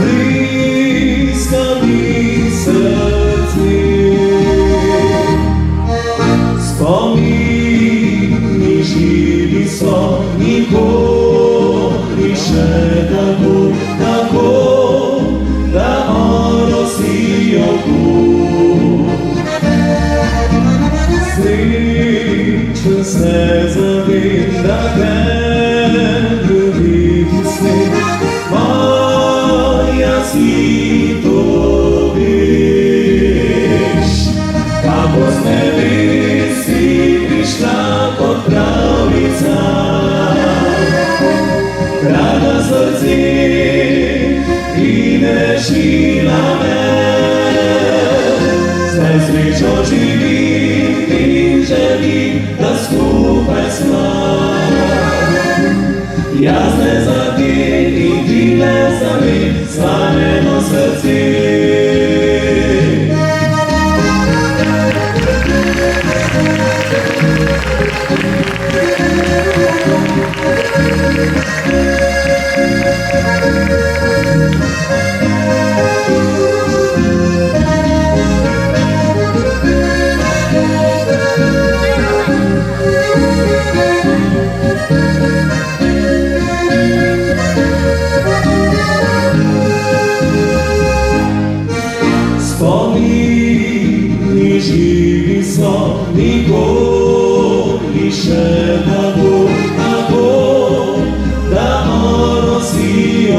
близько від серці, споміни живі сонні горіше таку, да Росію. Стрічка се завинда темряві сни, моя світовіч, або з небесі прийшла поправиця, рада серці і не жила зріч оживі, він живі, та слухай слав. Ясне за ти і біле самі, славимо серці. Споміни живі сонні горіше таку, да Росію.